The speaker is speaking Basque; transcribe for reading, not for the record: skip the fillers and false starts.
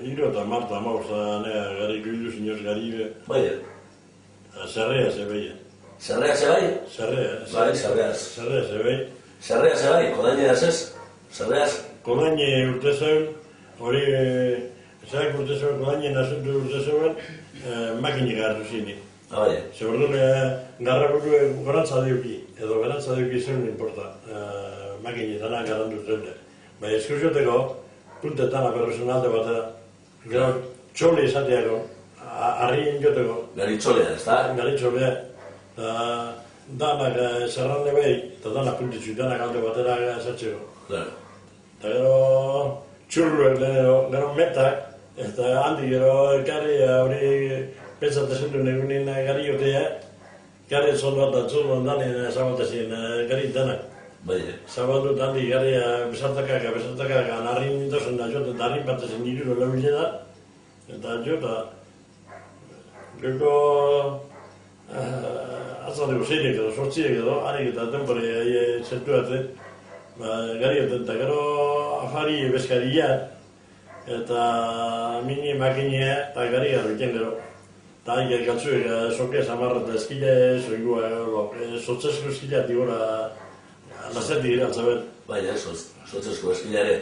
Iro eta Marta amauza, garriko ilu zinioz gari... Bai, Zerrea zebeia. Zerrea zebai? Zerrea. Bai, zerreaz. Zerrea zebai. Zerrea zebai, kodaineaz ez? Zerreaz? Kodaine urte zeun, hori... Zerrak urte zeun, kodaine nasuntu urte zeuen, makinik hartu zini. Bai. Zer orduan, garraburu gorantza deuki, edo gorantza deuki zeun inporta. Makinetana garantu zeun. Baina eskursioteko, puntetan aperrezun alde batera. Gero, txole izateako, harrien joteko. Garitxolea, ez da? Garitxolea. Danak zerrande behi, eta danak puntitzu, danak alde batera esatzeko. Claro. Eta gero, txurruek, gero metak, eta handi gero elkarri hori pentsatzen duen egunin gari jotea, gari zondo eta txurruan danin zabatezin gari danak. Bai, Zabatu handi gari besartakak, narrin dozen da joten, narrin batezen iruro lehule da, eta jota, gero atzaleko zeinek edo, sortziek edo, harik eta tempore zentuatzen, garioten, eta gero afari bezkaria, eta mini makinia eta gari garriten gero. Eta harik galtzuek, sokea samarra eta eskile, soigua, sotzezko eskila tibora, Lazetik gira, zabet. bai, sotzezko eskilare.